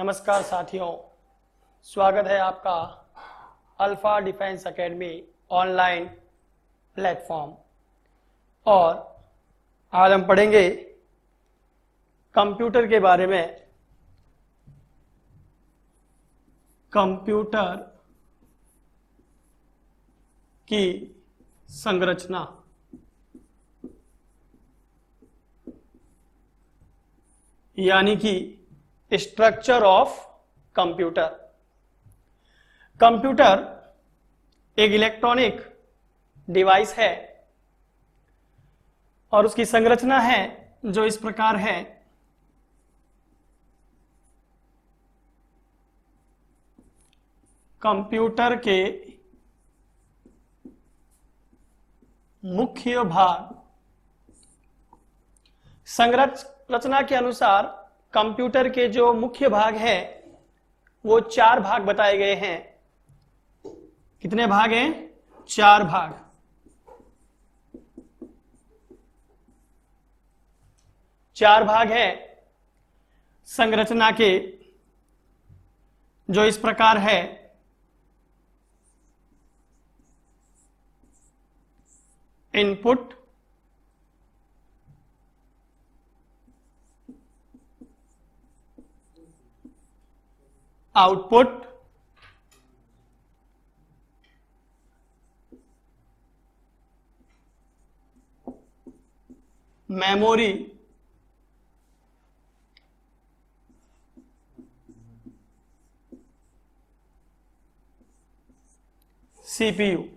नमस्कार साथियों, स्वागत है आपका alpha defence academy online platform. और आज हम पढ़ेंगे कंप्यूटर के बारे में। कंप्यूटर की संरचना, यानी कि स्ट्रक्चर ऑफ कंप्यूटर। कंप्यूटर एक इलेक्ट्रॉनिक डिवाइस है और उसकी संरचना है जो इस प्रकार है। कंप्यूटर के मुख्य भाग, संरचना के अनुसार कंप्यूटर के जो मुख्य भाग हैं वो 4 भाग बताए गए हैं। कितने भाग हैं? 4 भाग। चार भाग हैं संरचना के, जो इस प्रकार है। Input, output, memory, CPU.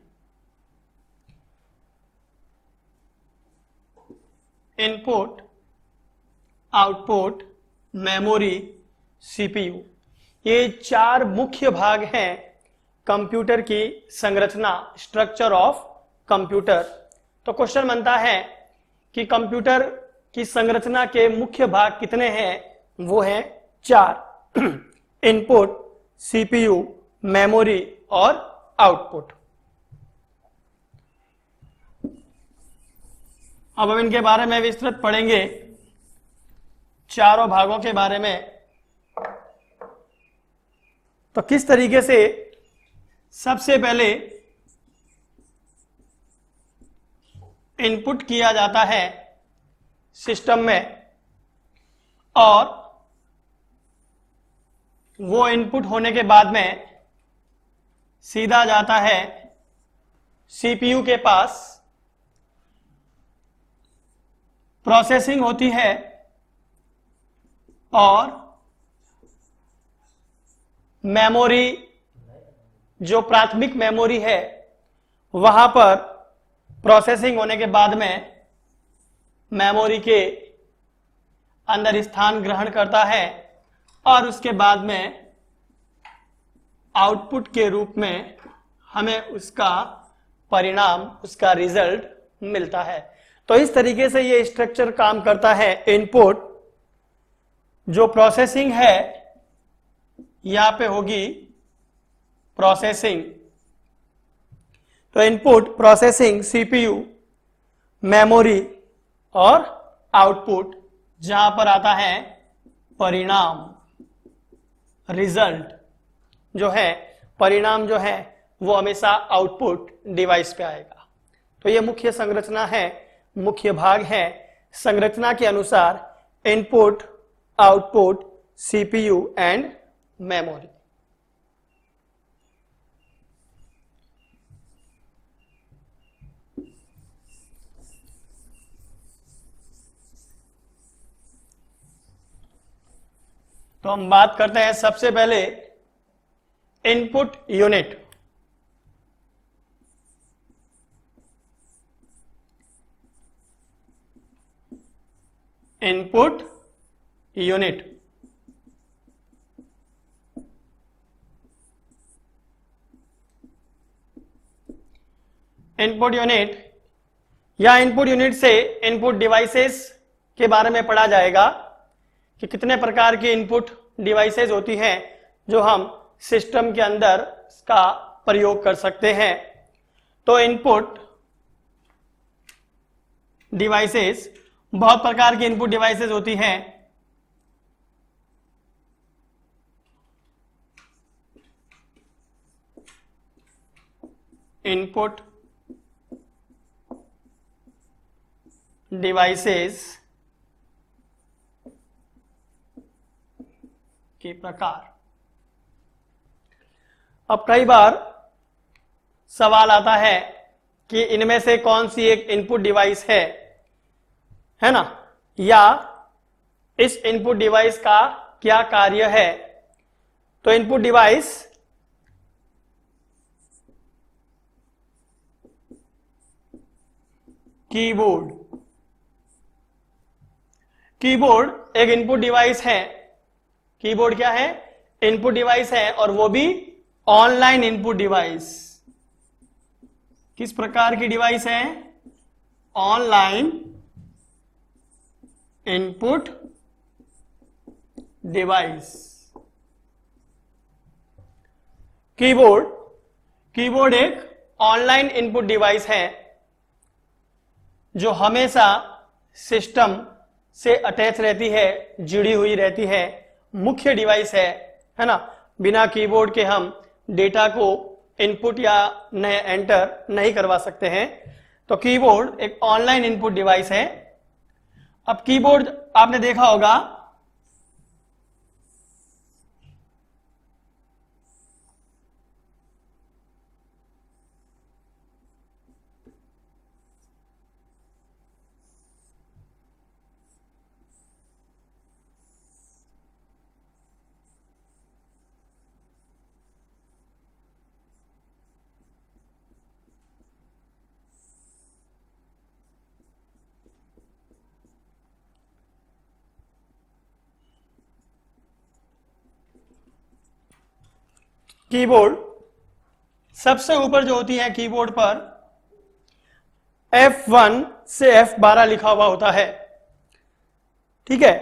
Input, output, memory, CPU, ये 4 मुख्य भाग हैं कंप्यूटर की संरचना, स्ट्रक्चर ऑफ कंप्यूटर। तो क्वेश्चन बनता है कि कंप्यूटर की संरचना के मुख्य भाग कितने हैं? वो हैं 4। इनपुट, सीपीयू, मेमोरी और आउटपुट। अब हम इनके बारे में विस्तृत पढ़ेंगे, चारों भागों के बारे में। तो किस तरीके से सबसे पहले इनपुट किया जाता है सिस्टम में, और वो इनपुट होने के बाद में सीधा जाता है सीपीयू के पास, प्रोसेसिंग होती है और मेमोरी, जो प्राथमिक मेमोरी है, वहां पर प्रोसेसिंग होने के बाद में मेमोरी के अंदर स्थान ग्रहण करता है और उसके बाद में आउटपुट के रूप में हमें उसका परिणाम, उसका रिजल्ट मिलता है। तो इस तरीके से ये स्ट्रक्चर काम करता है। इनपुट, जो प्रोसेसिंग है, यहां पे होगी प्रोसेसिंग। तो इनपुट, प्रोसेसिंग, सीपीयू, मेमोरी और आउटपुट, जहां पर आता है परिणाम, रिजल्ट जो है, परिणाम जो है वो हमेशा आउटपुट डिवाइस पे आएगा। तो ये मुख्य संरचना है, मुख्य भाग है संरचना के अनुसार। Input, output, CPU and memory. तो हम बात करते हैं सबसे पहले input unit. Input unit input unit या इनपुट यूनिट से इनपुट डिवाइसेस के बारे में पढ़ा जाएगा कि कितने प्रकार की इनपुट डिवाइसेस होती हैं जो हम सिस्टम के अंदर का प्रयोग कर सकते हैं। तो इनपुट डिवाइसेस, बहुत प्रकार की इनपुट डिवाइसेस होती हैं। इनपुट डिवाइसेस के प्रकार। अब कई बार सवाल आता है कि इनमें से कौन सी एक इनपुट डिवाइस है ना, या इस इनपुट डिवाइस का क्या कार्य है। तो इनपुट डिवाइस कीबोर्ड, कीबोर्ड एक इनपुट डिवाइस है। कीबोर्ड क्या है? इनपुट डिवाइस है, और वो भी ऑनलाइन इनपुट डिवाइस। किस प्रकार की डिवाइस है? Online input device. Keyboard, keyboard एक ऑनलाइन इनपुट डिवाइस है जो हमेशा सिस्टम से अटैच रहती है, जुड़ी हुई रहती है, मुख्य डिवाइस है ना। बिना कीबोर्ड के हम डेटा को इनपुट या नए एंटर नहीं करवा सकते हैं। तो कीबोर्ड एक ऑनलाइन इनपुट डिवाइस है। अब कीबोर्ड आपने देखा होगा कीबोर्ड सबसे ऊपर जो होती है कीबोर्ड पर F1 से F12 लिखा हुआ होता है, ठीक है।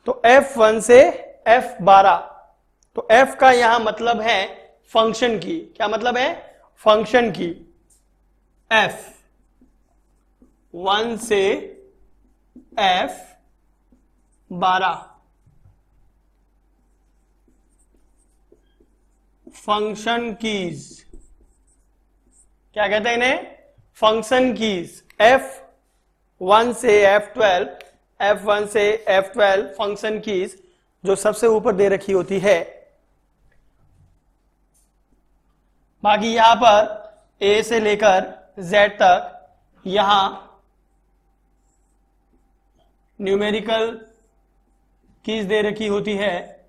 तो F1 से F12, तो F का यहां मतलब है फंक्शन की। क्या मतलब है? फंक्शन की। F1 से F12 फंक्शन कीज। क्या कहते हैं इन्हें? Function keys. F1 से F12, F1 से F12 फंक्शन कीज जो सबसे ऊपर दे रखी होती है। बाकी यहां पर A से लेकर Z तक यहां न्यूमेरिकल कीज दे रखी होती है।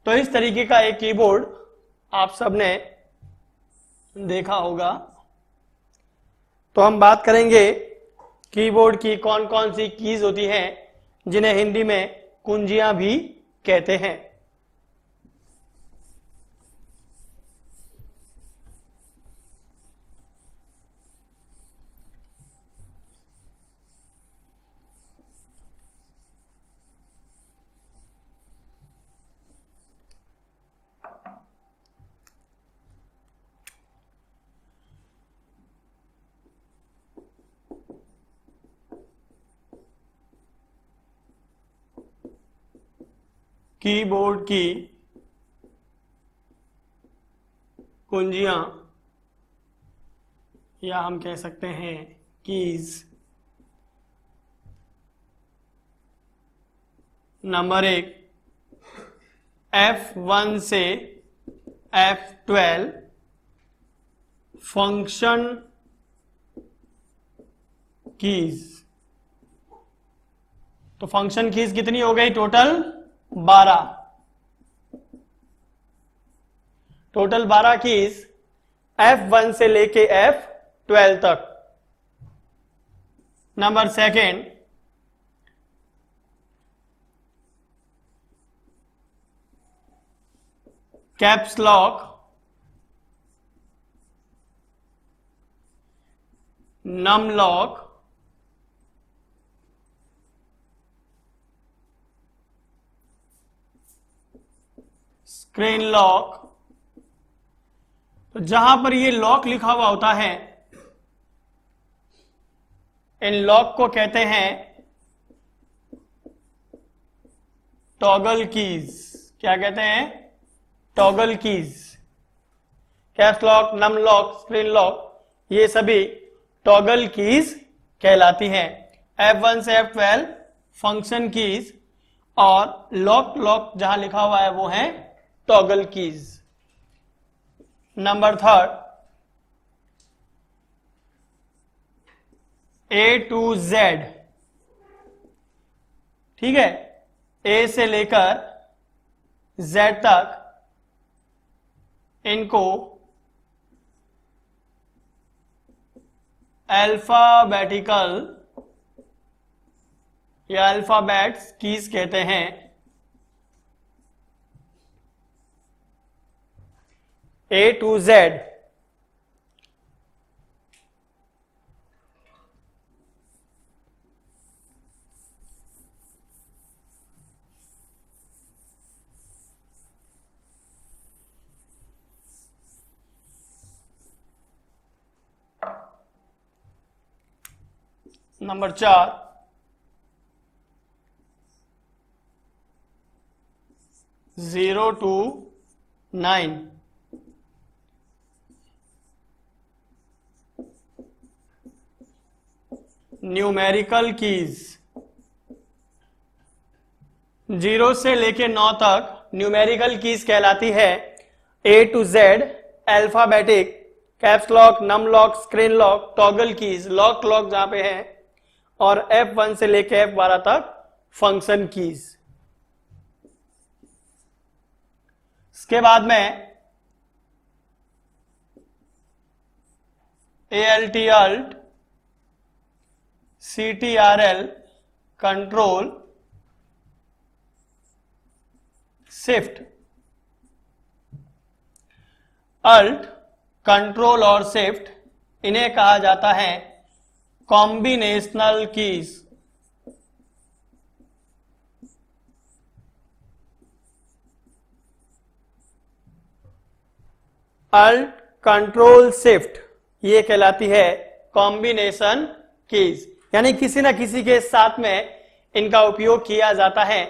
तो इस तरीके का एक कीबोर्ड आप सबने देखा होगा। तो हम बात करेंगे कीबोर्ड की कौन कौन सी कीज होती हैं जिन्हें हिंदी में कुंजियां भी कहते हैं। कीबोर्ड की कुंजियां, या हम कह सकते हैं कीज। नंबर 1, F1 से F12 फंक्शन कीज। तो फंक्शन कीज कितनी हो गई? टोटल 12। टोटल 12 कीज F1 से लेके F12 तक। Number 2, caps lock, num lock, screen lock. तो जहां पर ये लॉक लिखा हुआ होता है, इन लॉक को कहते हैं टॉगल कीज। क्या कहते हैं? Toggle keys. Caps lock, num lock, screen lock, ये सभी टॉगल कीज कहलाती हैं। F1 से F12 फंक्शन कीज और लॉक जहां लिखा हुआ है वो है toggle keys. Number third, A to Z, ठीक है, A से लेकर Z तक इनको अल्फाबेटिकल या अल्फाबेट्स कीज कहते हैं। A to Z, number 4, zero to 9, numerical keys. 0 से लेके 9 तक न्यूमेरिकल कीज कहलाती है। A to Z alphabetic, caps lock, num lock, screen lock, toggle keys, lock जहां पे है, और F1 से लेके F12 तक फंक्शन कीज। इसके बाद में ALT alt, CTRL control, shift. Alt, control और शिफ्ट, इन्हें कहा जाता है combinational keys. Alt, control, shift, ये कहलाती है कॉम्बिनेशन कीज, यानी किसी ना किसी के साथ में इनका उपयोग किया जाता है,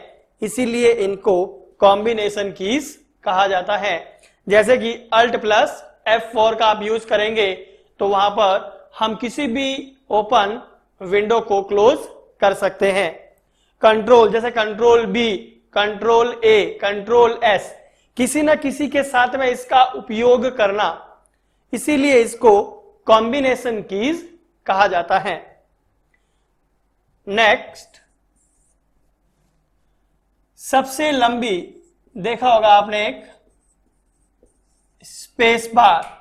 इसीलिए इनको कॉम्बिनेशन कीज कहा जाता है। जैसे कि अल्ट प्लस F4 का आप यूज करेंगे तो वहां पर हम किसी भी ओपन विंडो को क्लोज कर सकते हैं। कंट्रोल, जैसे control B, control A, control S, किसी ना किसी के साथ में इसका उपयोग करना, इसीलिए इसको कॉम्बिनेशन कीज कहा जाता है। नेक्स्ट, सबसे लंबी, देखा होगा आपने एक स्पेस बार,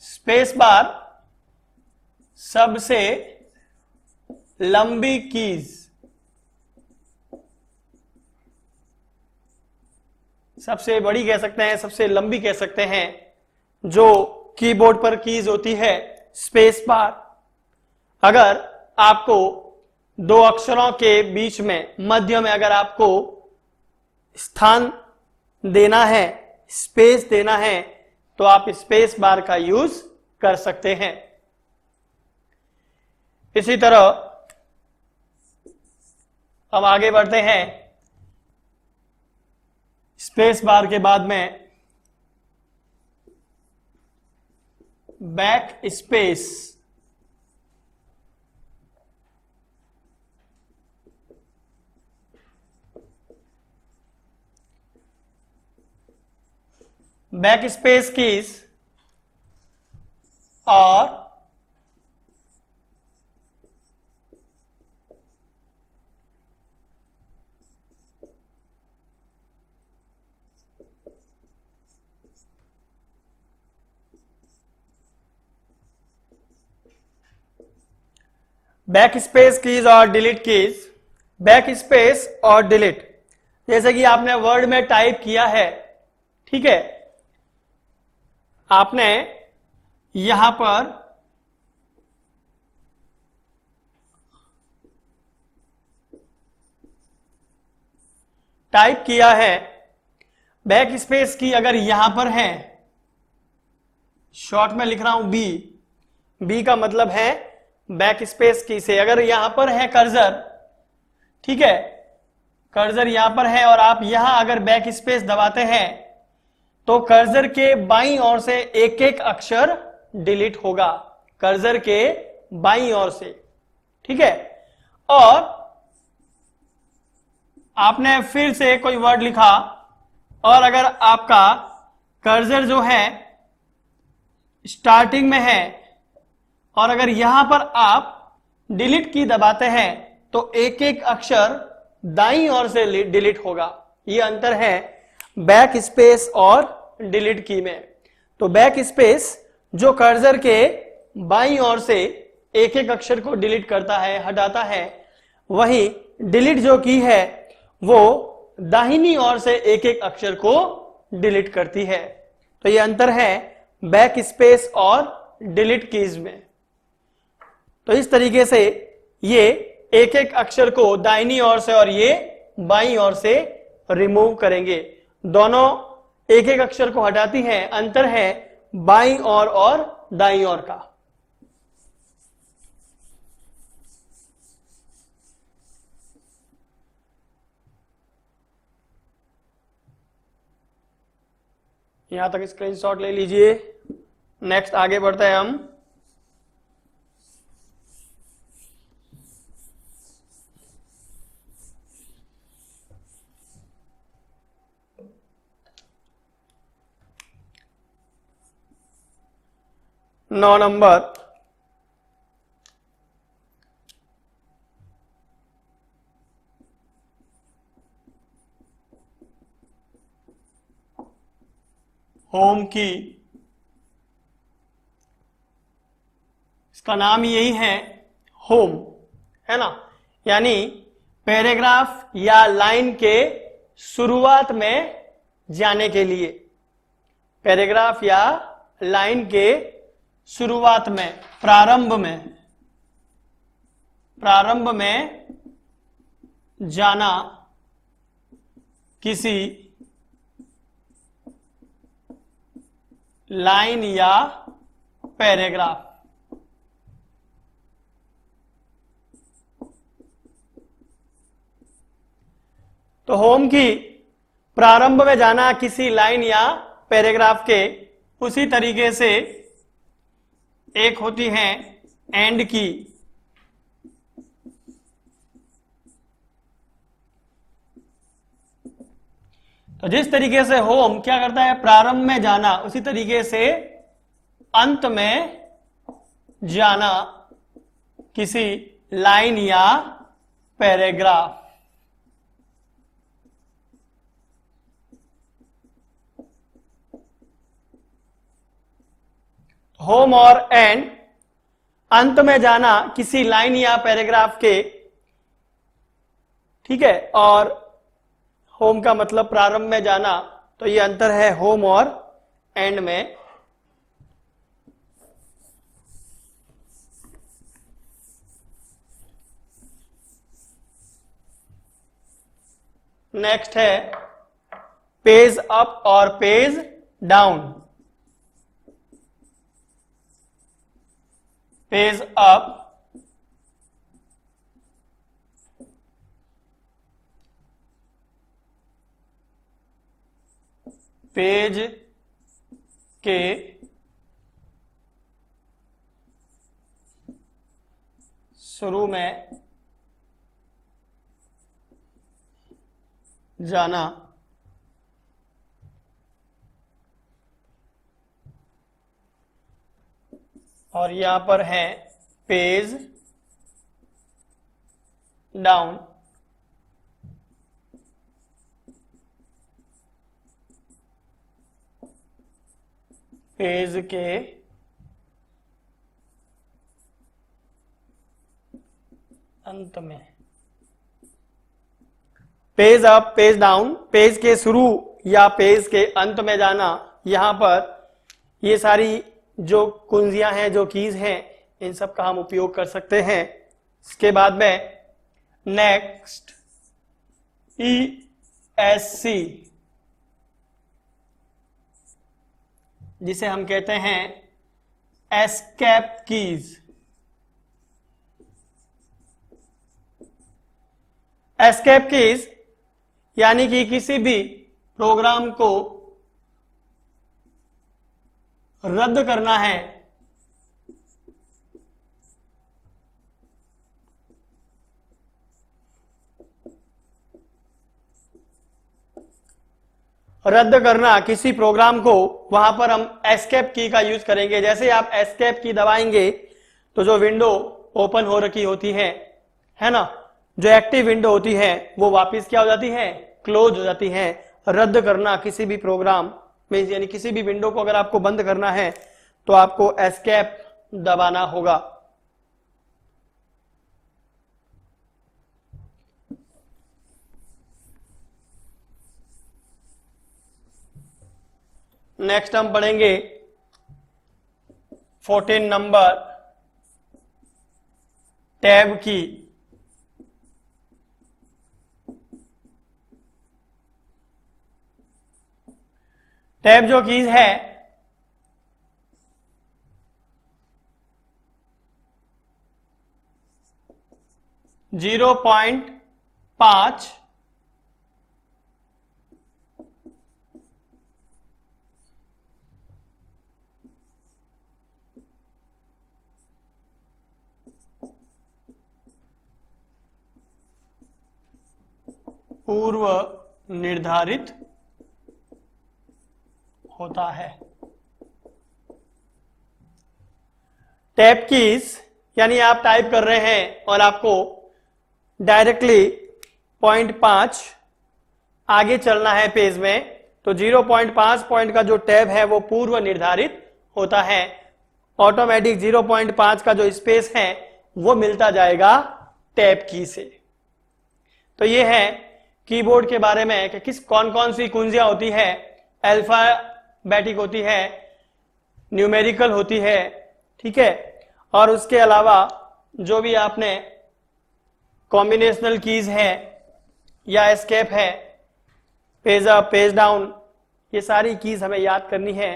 स्पेस बार सबसे लंबी कीज, सबसे बड़ी कह सकते हैं, सबसे लंबी कह सकते हैं, जो कीबोर्ड पर कीज होती है, स्पेस बार। अगर आपको दो अक्षरों के बीच में, मध्य में अगर आपको स्थान देना है, स्पेस देना है, तो आप स्पेस बार का यूज कर सकते हैं। इसी तरह हम आगे बढ़ते हैं। स्पेस बार के बाद में back space, back space keys और बैक स्पेस कीज और डिलीट कीज। बैक स्पेस और डिलीट, जैसे कि आपने वर्ड में टाइप किया है, ठीक है, आपने यहां पर टाइप किया है, बैक स्पेस की अगर यहां पर है, शॉर्ट में लिख रहा हूं बी, बी का मतलब है बैक स्पेस की से, अगर यहां पर है कर्सर, ठीक है, कर्सर यहां पर है और आप यहां अगर बैक स्पेस दबाते हैं तो कर्सर के बाईं ओर से एक एक अक्षर डिलीट होगा, कर्सर के बाईं ओर से, ठीक है। और आपने फिर से कोई वर्ड लिखा और अगर आपका कर्सर जो है स्टार्टिंग में है और अगर यहां पर आप डिलीट की दबाते हैं तो एक एक अक्षर दाईं ओर से डिलीट होगा। ये अंतर है बैक स्पेस और डिलीट की में। तो बैक स्पेस जो कर्सर के बाईं ओर से एक एक अक्षर को डिलीट करता है, हटाता है, वहीं डिलीट जो की है वो दाहिनी ओर से एक एक अक्षर को डिलीट करती है। तो ये अंतर है बैक स्पेस और डिलीट कीज में। तो इस तरीके से ये एक एक अक्षर को दाहिनी ओर से और ये बाईं ओर से रिमूव करेंगे। दोनों एक एक अक्षर को हटाती हैं, अंतर है बाईं ओर और दाईं ओर का। यहां तक स्क्रीनशॉट ले लीजिए। नेक्स्ट आगे बढ़ते हैं हम। नौ नंबर, होम की। इसका नाम यही है, होम, है ना। यानी पैराग्राफ या लाइन के शुरुआत में जाने के लिए, पैराग्राफ या लाइन के शुरुआत में, प्रारंभ में जाना किसी लाइन या पैराग्राफ। तो होम की प्रारंभ में जाना किसी लाइन या पैराग्राफ के, उसी तरीके से एक होती है एंड की। तो जिस तरीके से होम क्या करता है, प्रारंभ में जाना, उसी तरीके से अंत में जाना किसी लाइन या पैराग्राफ। होम और एंड, अंत में जाना किसी लाइन या पैराग्राफ के, ठीक है। और होम का मतलब प्रारंभ में जाना, तो ये अंतर है होम और एंड में। नेक्स्ट है पेज अप और page down. Page up page के शुरू में जाना, और यहां पर है पेज डाउन। पेज के अंत में। Page up, page down, page के शुरू या पेज के अंत में जाना। यहां पर ये सारी जो कुंजियां हैं, जो कीज हैं, इन सब का हम उपयोग कर सकते हैं। इसके बाद में नेक्स्ट ESC, जिसे हम कहते हैं एस्केप कीज। एस्केप कीज यानी कि किसी भी प्रोग्राम को रद्द करना है किसी प्रोग्राम को, वहां पर हम एस्केप की का यूज करेंगे। जैसे आप एस्केप की दबाएंगे तो जो विंडो ओपन हो रखी होती है ना, जो एक्टिव विंडो होती है वो वापस क्या हो जाती है, क्लोज हो जाती है। रद्द करना किसी भी प्रोग्राम में, यानी किसी भी विंडो को अगर आपको बंद करना है तो आपको एस्केप दबाना होगा। नेक्स्ट हम पढ़ेंगे 14 नंबर, टैब की। टैब जो कीज है जीरो पॉइंट 5 पूर्व निर्धारित होता है। टैब कीज यानी आप टाइप कर रहे हैं और आपको डायरेक्टली 0.5 आगे चलना है पेज में, तो 0.5 पॉइंट का जो टैब है वो पूर्व निर्धारित होता है। ऑटोमेटिक 0.5 का जो स्पेस है वो मिलता जाएगा टैब की से। तो ये है कीबोर्ड के बारे में कि किस कौन कौन सी कुंजियां होती है। अल्फाबेटिक होती है, न्यूमेरिकल होती है, ठीक है, और उसके अलावा जो भी आपने कॉम्बिनेशनल कीज है या एस्केप है, पेज अप पेज डाउन, ये सारी कीज हमें याद करनी है।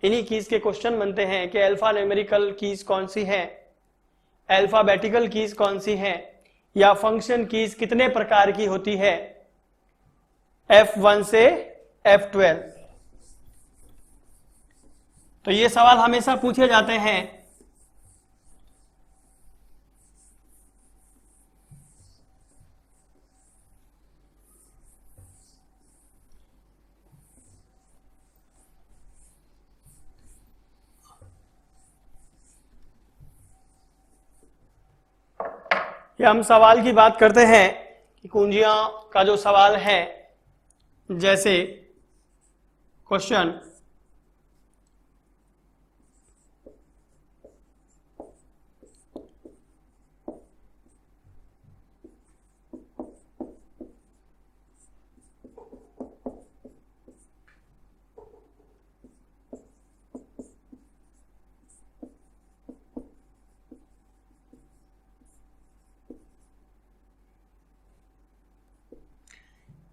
इन्हीं कीज के क्वेश्चन बनते हैं कि अल्फा न्यूमेरिकल कीज कौन सी है, अल्फाबेटिकल कीज कौन सी है, या फंक्शन कीज कितने प्रकार की होती है, F1 से F12। तो ये सवाल हमेशा पूछे जाते हैं। या हम सवाल की बात करते हैं कि कुंजियां का जो सवाल है, जैसे क्वेश्चन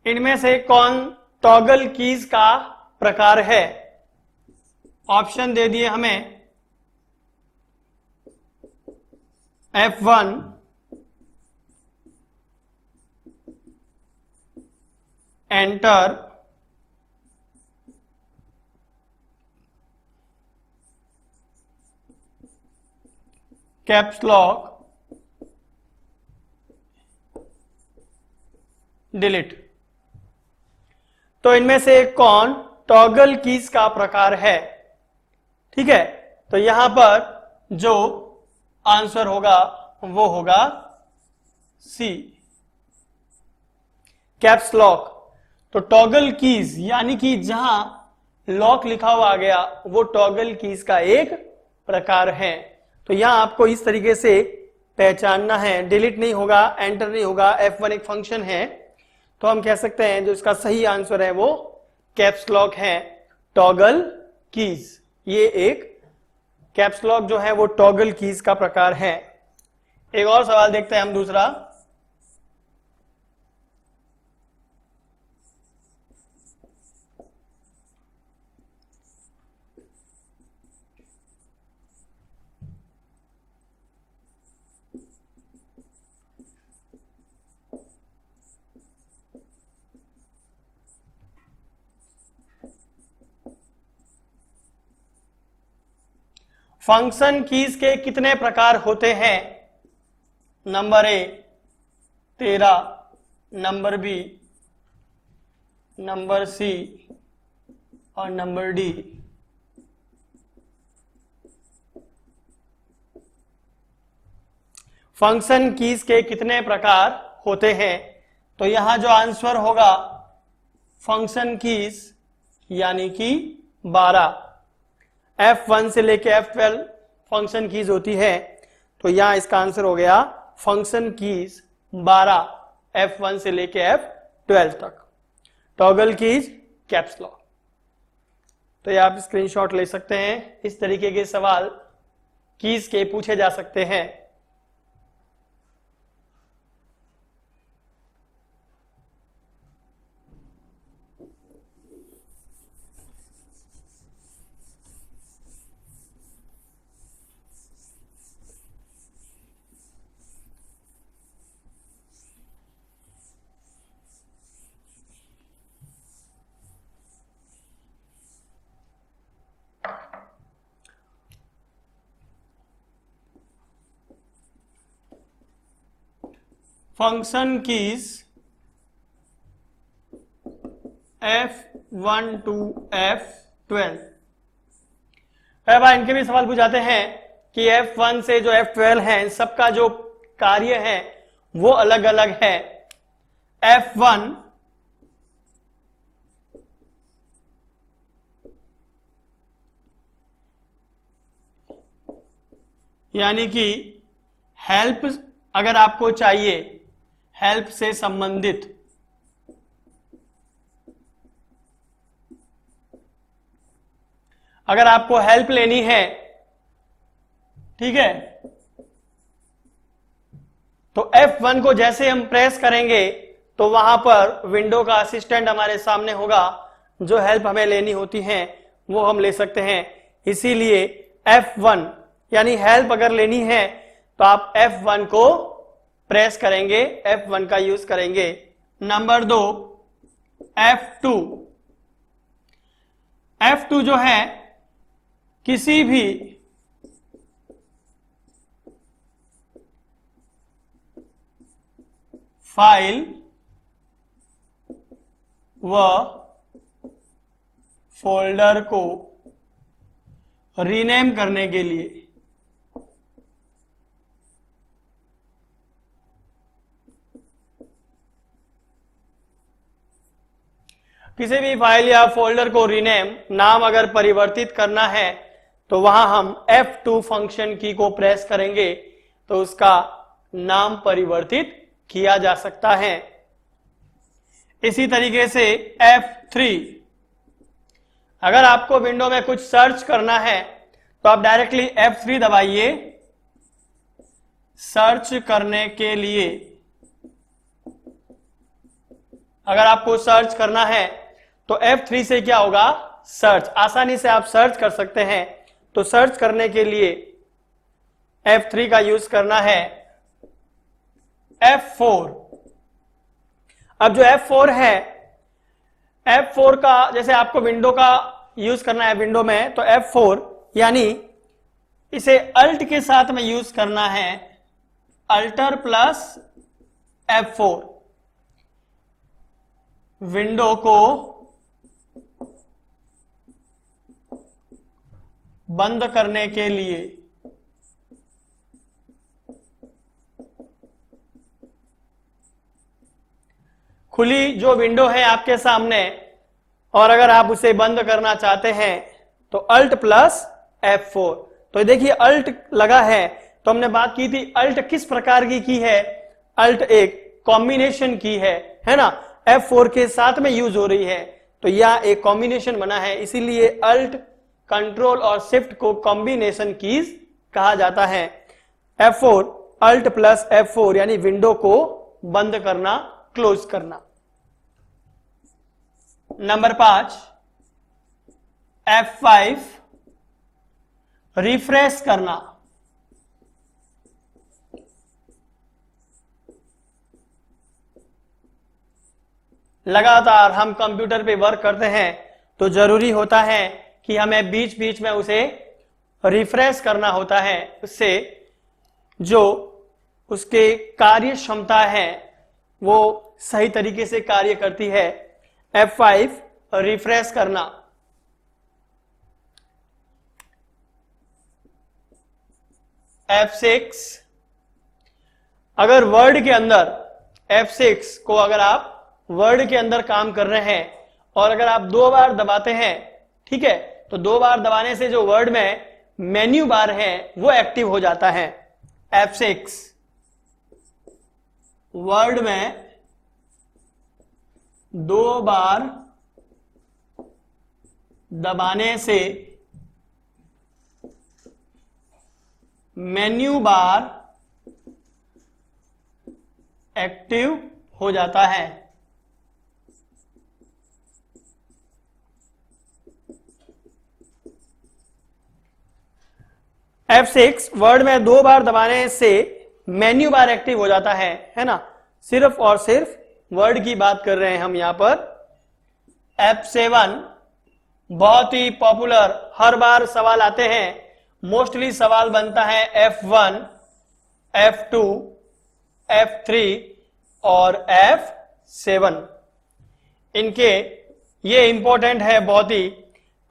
इनमें से कौन टॉगल कीज का प्रकार है। ऑप्शन दे दिए हमें F1, enter, caps lock, delete. तो इनमें से कौन टॉगल कीज का प्रकार है, ठीक है। तो यहां पर जो आंसर होगा वो होगा सी, कैप्स लॉक। तो टॉगल कीज यानी कि जहां लॉक लिखा हुआ आ गया वो टॉगल कीज का एक प्रकार है। तो यहां आपको इस तरीके से पहचानना है, डिलीट नहीं होगा, एंटर नहीं होगा, F1 एक फंक्शन है। तो हम कह सकते हैं जो इसका सही आंसर है वो कैप्स लॉक है, टॉगल कीज। ये एक कैप्स लॉक जो है वो टॉगल कीज का प्रकार है। एक और सवाल देखते हैं हम, दूसरा। फंक्शन कीज के कितने प्रकार होते हैं? Number A 13, number B, number C और नंबर डी। फंक्शन कीज के कितने प्रकार होते हैं? तो यहां जो आंसर होगा फंक्शन कीज यानी कि 12, F1 से लेके F12 फंक्शन कीज होती है। तो यहां इसका आंसर हो गया फंक्शन कीज 12, F1 से लेके F12 तक। Toggle keys caps lock. तो ये आप स्क्रीनशॉट ले सकते हैं। इस तरीके के सवाल कीज के पूछे जा सकते हैं। Function keys F1 to F12। अब इनके भी सवाल पूछाते हैं कि F1 से जो F12 है इन सबका जो कार्य है वो अलग अलग है। F1 यानी कि हेल्प अगर आपको चाहिए, हेल्प से संबंधित अगर आपको हेल्प लेनी है, ठीक है, तो F1 को जैसे हम प्रेस करेंगे तो वहां पर विंडो का असिस्टेंट हमारे सामने होगा। जो हेल्प हमें लेनी होती है वो हम ले सकते हैं। इसीलिए F1 यानी हेल्प अगर लेनी है तो आप F1 को प्रेस करेंगे, F1 का यूज करेंगे। Number 2 F2। F2 जो है किसी भी फाइल व फोल्डर को रीनेम करने के लिए किसी भी फाइल या फोल्डर को रीनेम नाम अगर परिवर्तित करना है तो वहां हम F2 फंक्शन की को प्रेस करेंगे तो उसका नाम परिवर्तित किया जा सकता है। इसी तरीके से F3 अगर आपको विंडो में कुछ सर्च करना है तो आप डायरेक्टली F3 दबाइए। सर्च करने के लिए अगर आपको सर्च करना है तो F3 से क्या होगा, सर्च, आसानी से आप सर्च कर सकते हैं। तो सर्च करने के लिए F3 का यूज करना है। F4, अब जो F4 है, F4 का जैसे आपको विंडो का यूज करना है विंडो में, तो F4 यानी इसे अल्ट के साथ में यूज करना है, अल्टर प्लस F4। विंडो को बंद करने के लिए खुली जो विंडो है आपके सामने और अगर आप उसे बंद करना चाहते हैं तो अल्ट प्लस F4। तो देखिए अल्ट लगा है तो हमने बात की थी अल्ट किस प्रकार की है, अल्ट एक कॉम्बिनेशन की है ना, F4 के साथ में यूज हो रही है तो यह एक कॉम्बिनेशन बना है। इसीलिए अल्ट, कंट्रोल और शिफ्ट को कॉम्बिनेशन कीज कहा जाता है। F4 अल्ट प्लस F4 यानी विंडो को बंद करना, क्लोज करना। नंबर 5 F5 रिफ्रेश करना। लगातार हम कंप्यूटर पे वर्क करते हैं तो जरूरी होता है कि हमें बीच बीच में उसे रिफ्रेश करना होता है, उससे जो उसके कार्य क्षमता है वो सही तरीके से कार्य करती है। F5 रिफ्रेश करना। F6 अगर वर्ड के अंदर F6 को अगर आप वर्ड के अंदर काम कर रहे हैं और अगर आप 2 बार दबाते हैं, ठीक है, तो 2 बार दबाने से जो वर्ड में मेन्यू बार है वो एक्टिव हो जाता है। F6 वर्ड में 2 बार दबाने से मेन्यू बार एक्टिव हो जाता है। F6 वर्ड में 2 बार दबाने से मेन्यू बार एक्टिव हो जाता है ना। सिर्फ और सिर्फ वर्ड की बात कर रहे हैं हम यहां पर। F7 बहुत ही पॉपुलर, हर बार सवाल आते हैं, मोस्टली सवाल बनता है F1, F2, F3 और F7। इनके ये इंपॉर्टेंट है बहुत ही,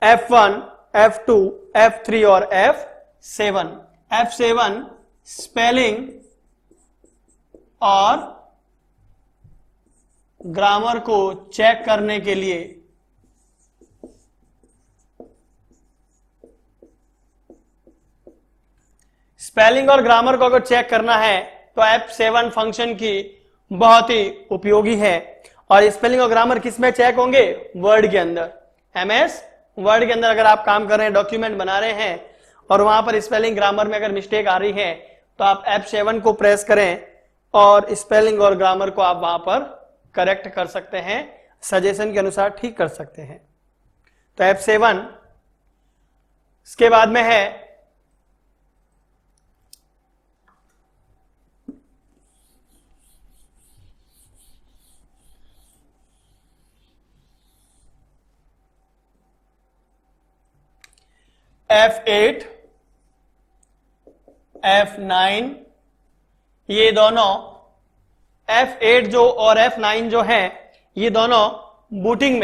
F1, F2, F3 और F7। F7 स्पेलिंग और ग्रामर को चेक करने के लिए स्पेलिंग और ग्रामर को अगर चेक करना है तो F7 फंक्शन की बहुत ही उपयोगी है। और स्पेलिंग और ग्रामर किस में चेक होंगे? वर्ड के अंदर। MS वर्ड के अंदर अगर आप काम कर रहे हैं, डॉक्यूमेंट बना रहे हैं और वहां पर स्पेलिंग ग्रामर में अगर मिस्टेक आ रही है तो आप F7 को प्रेस करें और स्पेलिंग और ग्रामर को आप वहां पर करेक्ट कर सकते हैं, सजेशन के अनुसार ठीक कर सकते हैं। तो F7 इसके बाद में है F8, F9। ये दोनों F8 जो और F9 जो है ये दोनों बूटिंग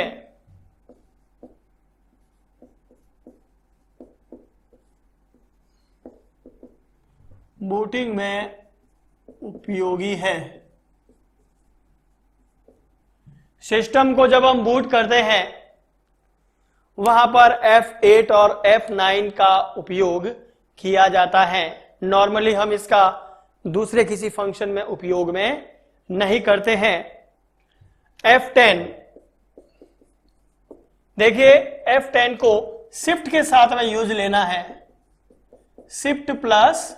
में उपयोगी है। सिस्टम को जब हम बूट करते हैं वहां पर F8 और F9 का उपयोग किया जाता है। नॉर्मली हम इसका दूसरे किसी फंक्शन में उपयोग में नहीं करते हैं। F10 देखिए, F10 को शिफ्ट के साथ में यूज लेना है, शिफ्ट प्लस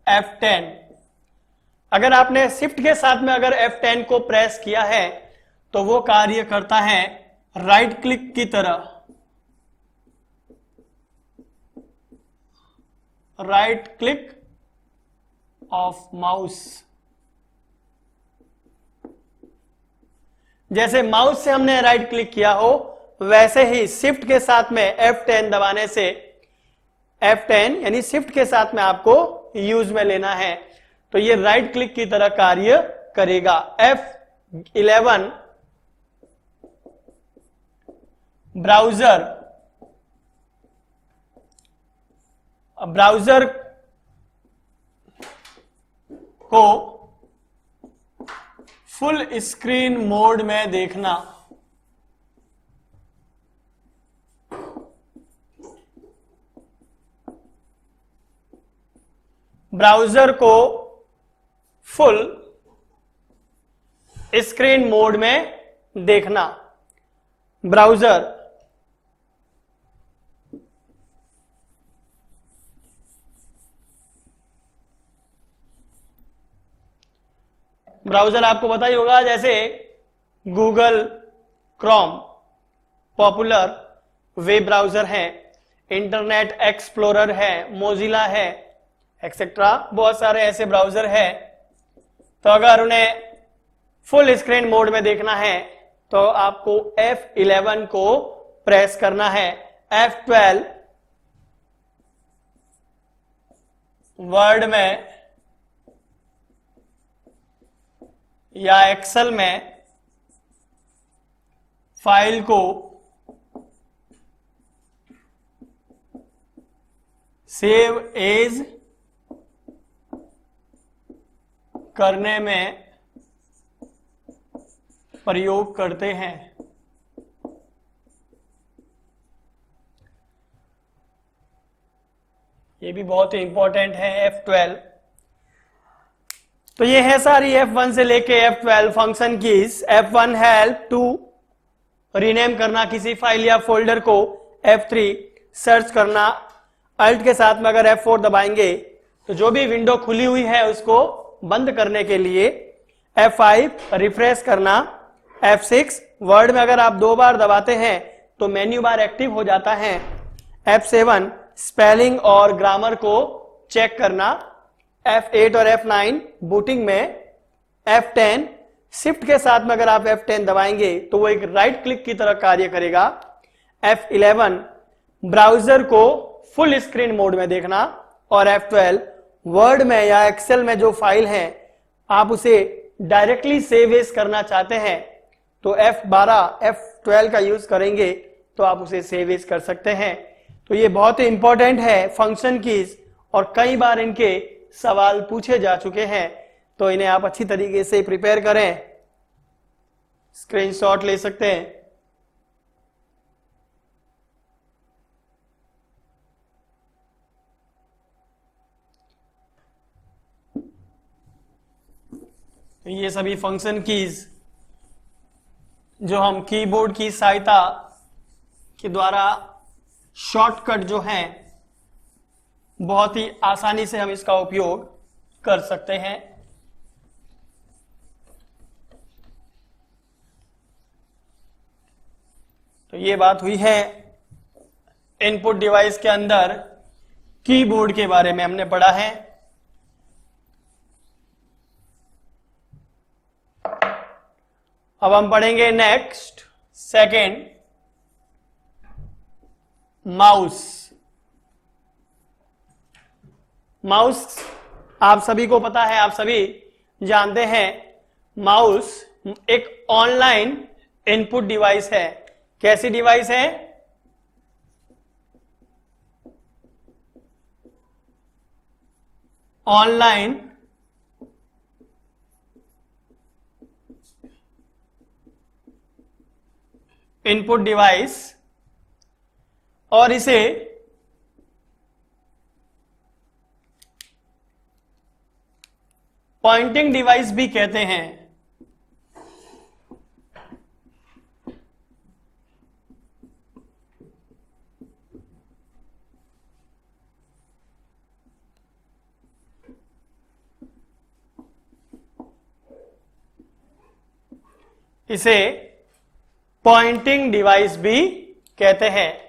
F10। अगर आपने शिफ्ट के साथ में अगर F10 को प्रेस किया है तो वो कार्य करता है राइट क्लिक की तरह। राइट क्लिक ऑफ माउस, जैसे माउस से हमने राइट क्लिक किया हो वैसे ही शिफ्ट के साथ में F10 दबाने से F10 यानी शिफ्ट के साथ में आपको यूज में लेना है तो ये राइट क्लिक की तरह कार्य करेगा। F11 ब्राउजर को फुल स्क्रीन मोड में देखना। ब्राउजर को फुल स्क्रीन मोड में देखना। ब्राउजर आपको पता ही होगा, जैसे Google Chrome popular web browser है, इंटरनेट एक्सप्लोरर है, मोजिला है, एक्सेट्रा बहुत सारे ऐसे ब्राउजर है। तो अगर उन्हें फुल स्क्रीन मोड में देखना है तो आपको F11 को प्रेस करना है। F12 वर्ड में या एक्सेल में फाइल को सेव एज करने में प्रयोग करते हैं। ये भी बहुत ही इंपॉर्टेंट है F12। तो ये है सारी F1 से लेके F12 function keys. F1 help to rename करना किसी फाइल या फोल्डर को, F3 सर्च करना, अल्ट के साथ में अगर F4 दबाएंगे तो जो भी विंडो खुली हुई है उसको बंद करने के लिए, F5 रिफ्रेश करना, F6 वर्ड में अगर आप 2 बार दबाते हैं तो मेन्यू बार एक्टिव हो जाता है, F7 स्पेलिंग और ग्रामर को चेक करना, F8 और F9 बूटिंग में, F10 शिफ्ट के साथ में अगर आप F10 दबाएंगे तो वो एक राइट क्लिक की तरह कार्य करेगा, F11 ब्राउजर को फुल स्क्रीन मोड में देखना, और F12 वर्ड में या एक्सेल में जो फाइल है आप उसे डायरेक्टली सेव एज करना चाहते हैं तो F12 F12 का यूज करेंगे तो आप उसे सेव एज कर सकते हैं। तो ये बहुत ही इंपॉर्टेंट है फंक्शन कीज, और कई बार इनके सवाल पूछे जा चुके हैं, तो इन्हें आप अच्छी तरीके से प्रिपेयर करें। स्क्रीनशॉट ले सकते हैं। तो ये सभी फंक्शन कीज जो हम कीबोर्ड की सहायता के द्वारा शॉर्टकट जो है बहुत ही आसानी से हम इसका उपयोग कर सकते हैं। तो ये बात हुई है इनपुट डिवाइस के अंदर कीबोर्ड के बारे में हमने पढ़ा है। अब हम पढ़ेंगे नेक्स्ट सेकंड, माउस। माउस आप सभी को पता है, आप सभी जानते हैं, माउस एक ऑनलाइन इनपुट डिवाइस है। कैसी डिवाइस है? ऑनलाइन इनपुट डिवाइस, और इसे पॉइंटिंग डिवाइस भी कहते हैं। इसे पॉइंटिंग डिवाइस भी कहते हैं।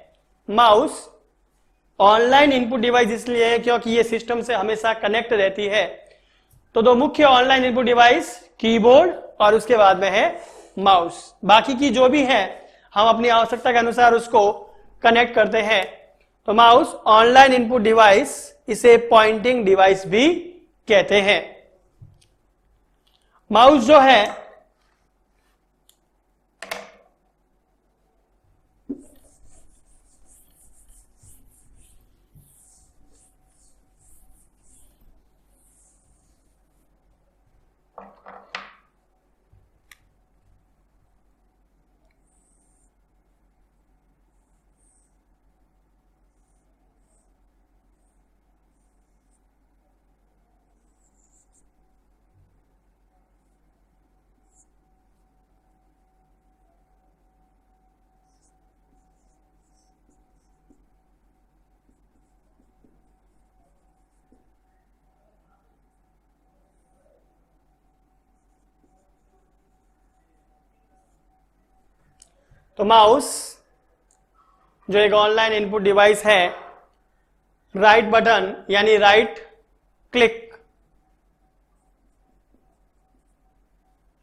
माउस ऑनलाइन इनपुट डिवाइस इसलिए है क्योंकि ये सिस्टम से हमेशा कनेक्ट रहती है। तो दो मुख्य ऑनलाइन इनपुट डिवाइस, कीबोर्ड और उसके बाद में है माउस। बाकी की जो भी है हम अपनी आवश्यकता के अनुसार उसको कनेक्ट करते हैं। तो माउस ऑनलाइन इनपुट डिवाइस, इसे पॉइंटिंग डिवाइस भी कहते हैं। माउस जो है तो माउस जो एक ऑनलाइन इनपुट डिवाइस है, राइट बटन यानी राइट क्लिक,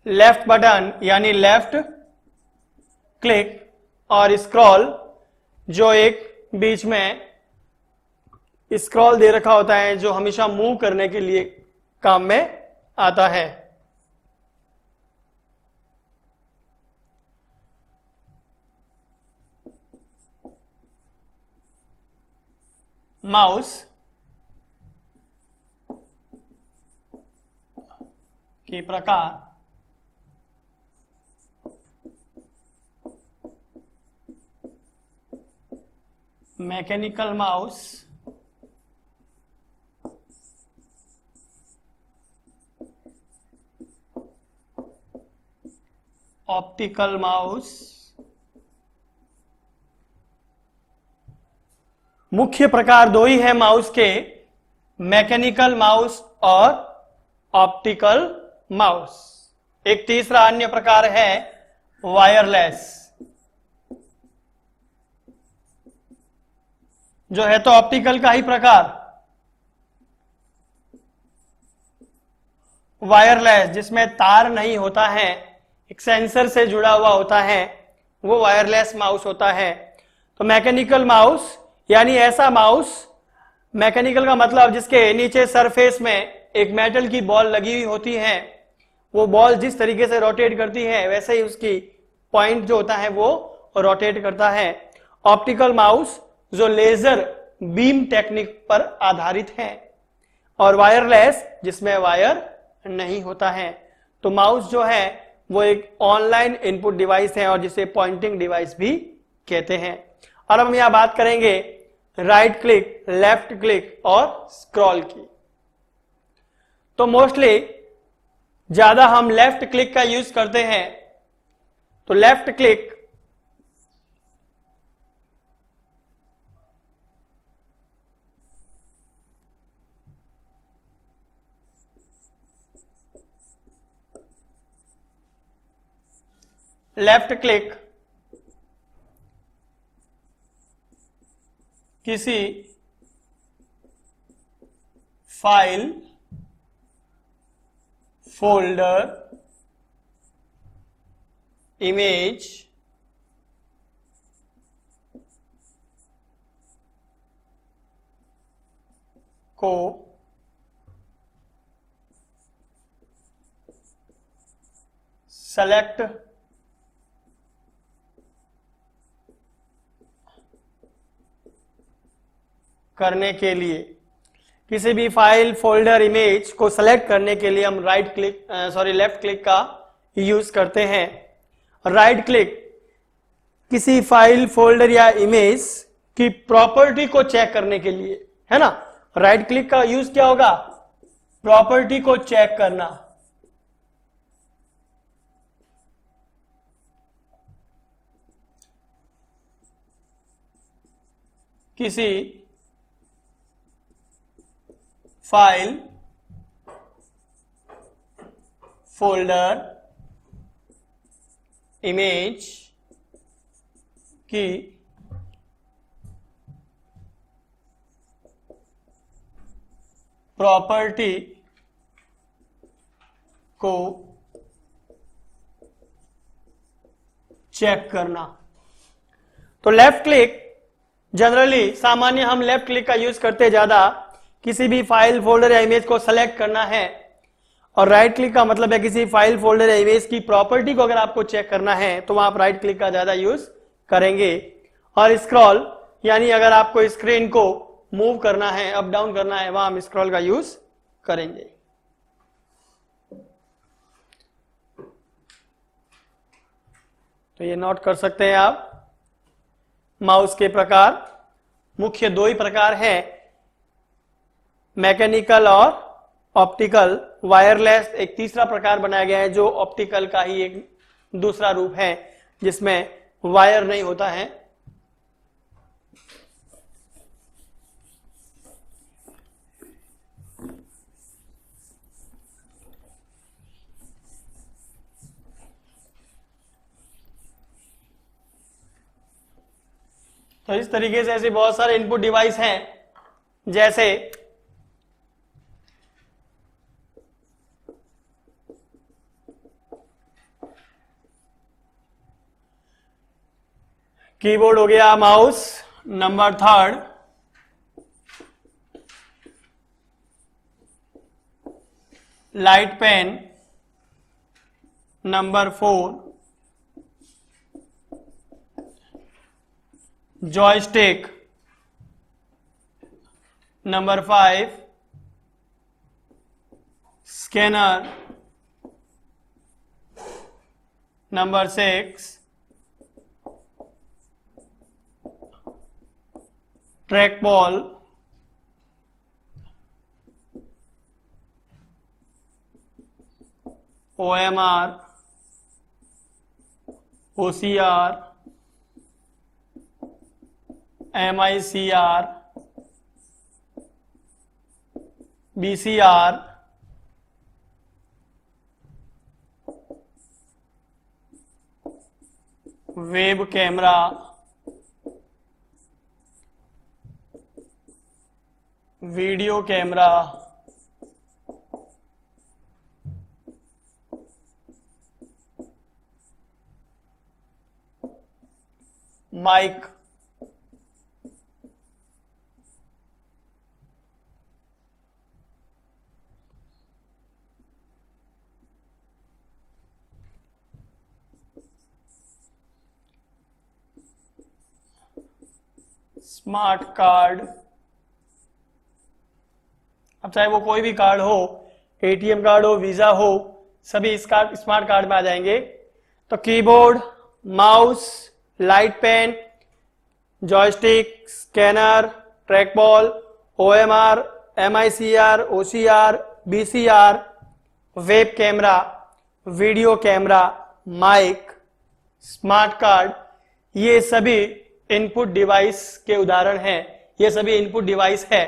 लेफ्ट बटन यानी लेफ्ट क्लिक, और स्क्रॉल जो एक बीच में स्क्रॉल दे रखा होता है जो हमेशा मूव करने के लिए काम में आता है। माउस के प्रकार मैकेनिकल माउस, ऑप्टिकल माउस। मुख्य प्रकार दो ही है माउस के, मैकेनिकल माउस और ऑप्टिकल माउस। एक तीसरा अन्य प्रकार है वायरलेस, जो है तो ऑप्टिकल का ही प्रकार। वायरलेस जिसमें तार नहीं होता है, एक सेंसर से जुड़ा हुआ होता है, वो वायरलेस माउस होता है। तो मैकेनिकल माउस यानी ऐसा माउस, मैकेनिकल का मतलब जिसके नीचे सरफेस में एक मेटल की बॉल लगी हुई होती है, वो बॉल जिस तरीके से रोटेट करती है वैसे ही उसकी पॉइंट जो होता है वो रोटेट करता है। ऑप्टिकल माउस जो लेजर बीम टेक्निक पर आधारित है, और वायरलेस जिसमें वायर नहीं होता है। तो माउस जो है वो एक ऑनलाइन इनपुट डिवाइस है और जिसे पॉइंटिंग डिवाइस भी कहते हैं। और हम यहां बात करेंगे राइट क्लिक, लेफ्ट क्लिक और स्क्रॉल की। तो मोस्टली ज्यादा हम लेफ्ट क्लिक का यूज करते हैं। तो लेफ्ट क्लिक किसी फाइल, फोल्डर, इमेज को सेलेक्ट करने के लिए, किसी भी फाइल, फोल्डर, इमेज को सेलेक्ट करने के लिए हम लेफ्ट क्लिक का यूज करते हैं। राइट क्लिक किसी फाइल, फोल्डर या इमेज की प्रॉपर्टी को चेक करने के लिए, है ना। राइट क्लिक का यूज क्या होगा? प्रॉपर्टी को चेक करना। किसी फाइल, फोल्डर, इमेज की प्रॉपर्टी को चेक करना। तो लेफ्ट क्लिक जनरली, सामान्य हम लेफ्ट क्लिक का यूज करते ज्यादा, किसी भी फाइल, फोल्डर या इमेज को सेलेक्ट करना है। और राइट क्लिक का मतलब है किसी फाइल, फोल्डर या इमेज की प्रॉपर्टी को अगर आपको चेक करना है तो वहां आप राइट क्लिक का ज्यादा यूज करेंगे। और स्क्रॉल यानी अगर आपको स्क्रीन को मूव करना है, अप डाउन करना है, वहां हम स्क्रॉल का यूज करेंगे। तो ये नोट कर सकते हैं आप। माउस के प्रकार मुख्य दो ही प्रकार हैं, मैकेनिकल और ऑप्टिकल। वायरलेस एक तीसरा प्रकार बनाया गया है जो ऑप्टिकल का ही एक दूसरा रूप है जिसमें वायर नहीं होता है। तो इस तरीके से ऐसे बहुत सारे इनपुट डिवाइस हैं, जैसे कीबोर्ड हो गया, mouse number third, light pen, number 4 joystick, number 5 scanner, number 6 track ball, OMR, OCR, MICR, BCR, web camera, video camera, mic, smart card. अब चाहे वो कोई भी कार्ड हो, ATM कार्ड हो, वीजा हो, सभी इस कार्ड स्मार्ट कार्ड में आ जाएंगे। तो keyboard, mouse, light pen, joystick, scanner, trackball, OMR, MICR, OCR, BCR, web camera, video camera, mic, smart card, ये सभी इनपुट डिवाइस के उदाहरण हैं। ये सभी इनपुट डिवाइस है